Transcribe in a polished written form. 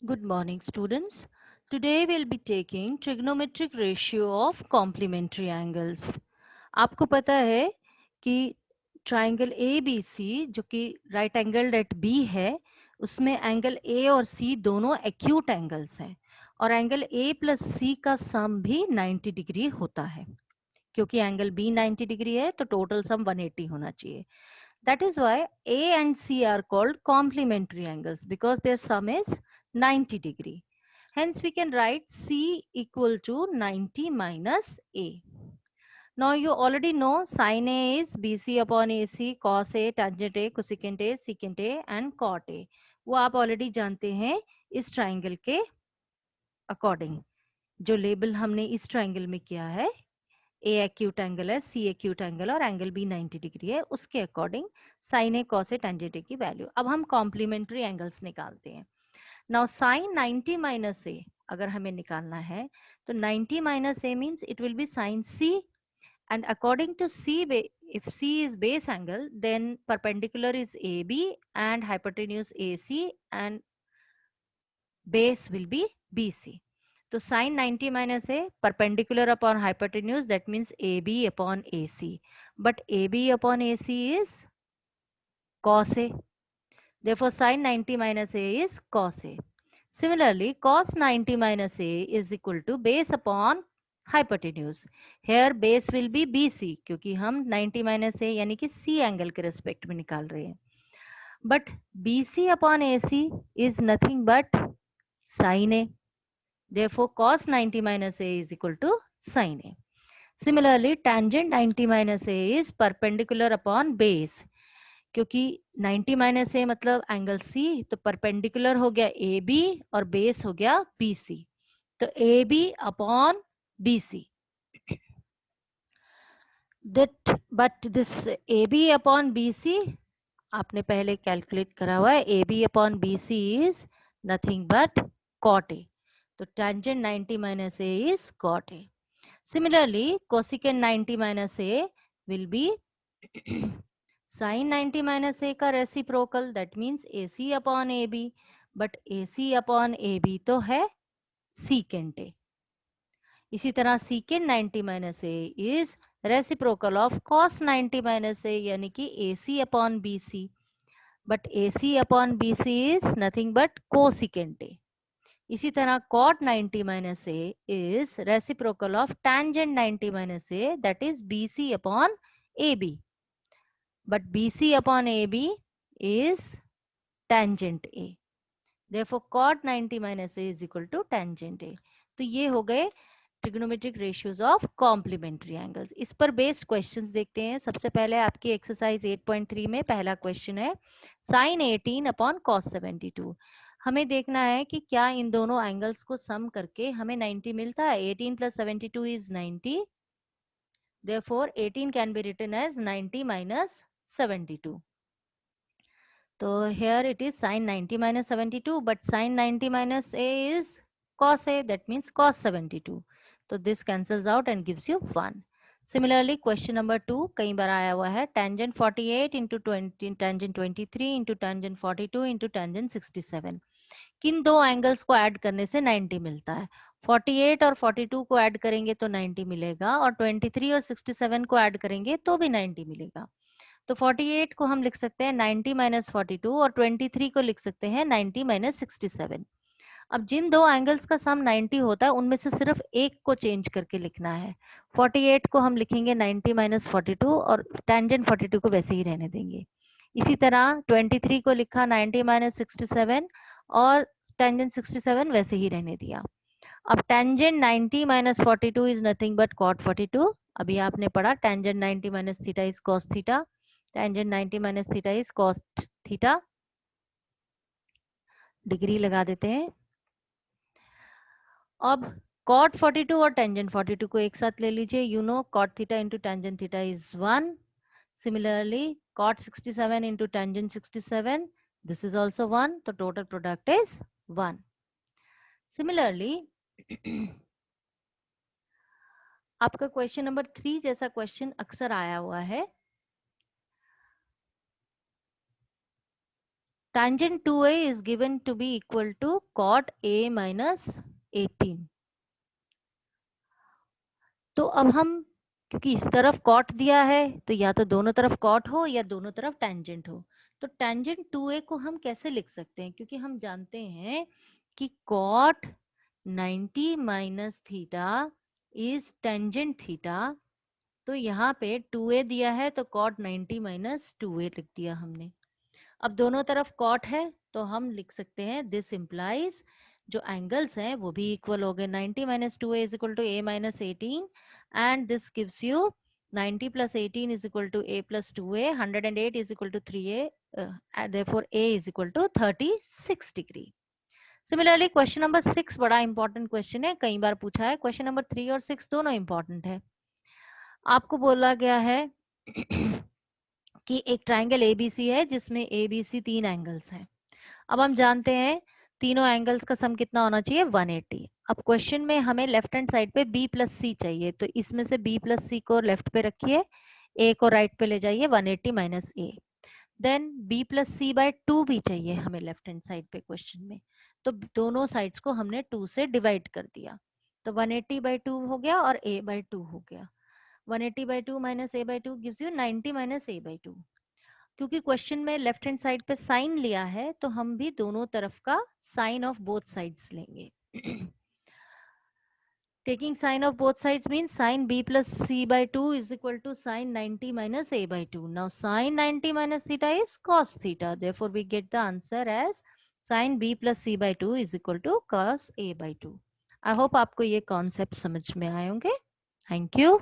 Good morning, students. Today we'll be taking trigonometric ratio of complementary angles. आपको पता है कि ट्राइंगल ए बी सी जो कि राइट एंगल्ड एट बी है, उसमें एंगल ए और सी दोनों एक्यूट एंगल्स हैं और एंगल ए प्लस सी का सम भी 90 डिग्री होता है। क्योंकि एंगल बी 90 डिग्री है तो टोटल सम 180 होना चाहिए. That is why A and C are called complementary angles because their sum is 90 degree. Hence we can write C equal to 90 minus A. Now you already know sin A is BC upon AC, cos A, tangent A, cosecant A, secant A and cot A. वो आप already जानते हैं इस triangle के according. जो label हमने इस triangle में किया है, ए एक्यूट एंगल है, सी एक्यूट एंगल और एंगल बी 90 डिग्री है, उसके according sine A cos A tangent A की वैल्यू. अब हम कॉम्प्लीमेंट्री एंगल्स निकालते हैं. नाउ साइन 90 माइनस ए अगर हमें निकालना है तो 90 minus A means it will be sine C, and according to C, if C is base angle, then perpendicular is AB and hypotenuse AC and base will be BC. So sin 90 minus A perpendicular upon hypotenuse, that means AB upon AC. But AB upon AC is cos A. Therefore sin 90 minus A is cos A. Similarly, cos 90 minus A is equal to base upon hypotenuse. Here base will be BC क्योंकि हम 90 minus A यानी कि C angle के respect में निकाल रहे हैं. But BC upon AC is nothing but sin A. Therefore, cos 90 minus A is equal to sin A. Similarly, tangent 90 minus A is perpendicular upon base. क्योंकि 90 minus ए मतलब angle C, तो perpendicular हो गया A B और base हो गया B C. तो A B upon B C. That but this A B upon B C आपने पहले कैलकुलेट करा हुआ है. A B upon B C is nothing but cot A. तो tangent 90 minus A is cot A. Similarly, cosecant 90 minus A will be sin 90 minus A का reciprocal, that means AC upon AB. But AC upon AB तो है secant A. इसी तरह secant 90 minus A is reciprocal of cos 90 minus A यानी कि AC upon BC. But AC upon BC is nothing but cosecant A. इसी तरह cot 90 minus A is reciprocal of tangent 90 minus A, that is BC upon AB. But BC upon AB is tangent A. Therefore cot 90 minus A is equal to tangent A. तो ये हो गए trigonometric ratios of complementary angles. इस पर based questions देखते हैं. सबसे पहले आपकी एक्सरसाइज 8.3 में पहला क्वेश्चन है साइन 18 अपॉन कॉस 72. हमें देखना है कि क्या इन दोनों एंगल्स को सम करके हमें 90 मिलता है. 18 plus 72 is 90. Therefore 18 can be written as 90 minus 72. तो here it is sin 90 minus 72, but sin 90 minus a is cos a, that means cos 72. So this cancels out and gives you 1. Similarly, question number 2 कई बार आया हुआ है tangent 48 into 20 tangent 23 into tangent 42 into tangent 67. किन दो angles को add करने से 90 मिलता है. 48 और 42 को ऐड करेंगे तो 90 मिलेगा और 23 और 67 को ऐड करेंगे तो भी 90 मिलेगा. तो 48 को हम लिख सकते हैं 90 माइनस 42 और 23 को लिख सकते हैं 90 माइनस 67. अब जिन दो एंगल्स का सम 90 होता है उनमें से सिर्फ एक को चेंज करके लिखना है. 48 को हम लिखेंगे 90 माइनस 42 और टेंजेंट 42 को वैसे ही रहने देंगे. इसी तरह 23 को लिखा 90 माइनस 67 और टेंजेंट 67 वैसे ही रहने दिया. अब tangent 90 minus 42 is nothing but cot 42. अभी आपने पढ़ा tangent 90 minus theta is cos theta. Tangent 90 minus theta is cos theta. Degree लगा देते हैं. अब cot 42 और tangent 42 को एक साथ ले लीजिए. You know cot theta into tangent theta is 1. Similarly, cot 67 into tangent 67, this is also 1. तो total product is 1. Similarly, आपका क्वेश्चन नंबर 3 जैसा क्वेश्चन अक्सर आया हुआ है. Tangent 2a is given to be equal to cot a minus 18. तो अब हम, क्योंकि इस तरफ कॉट दिया है तो या तो दोनों तरफ कॉट हो या दोनों तरफ टेंजेंट हो, तो टेंजेंट 2a को हम कैसे लिख सकते हैं, क्योंकि हम जानते हैं कि cot 90 minus theta is tangent theta. तो यहाँ पे 2a दिया है तो कॉट 90 माइनस 2a लिख दिया हमने। अब दोनों तरफ कॉट है तो हम लिख सकते हैं दिस इम्प्लाइज जो एंगल्स हैं वो भी इक्वल हो गए। 90 minus 2a is equal to a minus 18 and this gives you 90 plus 18 is equal to a plus 2a, 108 is equal to 3a, and therefore a is equal to 36 degree. Similarly, question number 6 बड़ा important question है, कई बार पूछा है। Question number 3 और 6 दोनों important है। आपको बोला गया है कि एक ट्राइंगल एबीसी है जिसमें एबीसी 3 एंगल्स हैं। अब हम जानते हैं तीनों एंगल्स का सम कितना होना चाहिए, 180। अब क्वेश्चन में हमें लेफ्ट हैंड साइड पे b प्लस सी चाहिए, तो इसमें से b प्लस सी को लेफ्ट पे रखिए, a को राइट पे ले जाइए, 180 minus a। Then b plus C by 2 भी चाहिए हमें लेफ्ट हैंड साइड पे क्वेश्चन में, तो दोनों साइड्स को हमने 2 से डिवाइड कर दिया, तो 180 बाय 2 हो गया और a बाय 2 हो गया। 180 by 2 minus a by 2 gives you 90 minus a by 2। क्योंकि क्वेश्चन में लेफ्ट हैंड साइड पे साइन लिया है तो हम भी दोनों तरफ का साइन ऑफ बोथ साइड्स लेंगे। Taking sign of both sides means sin b plus c by 2 is equal to sin 90 minus a by 2. Now sin 90 minus theta is cos theta. Therefore we get the answer as sin b plus c by 2 is equal to cos a by 2. I hope आपको ये concept समझ में आए होंगे। Thank you.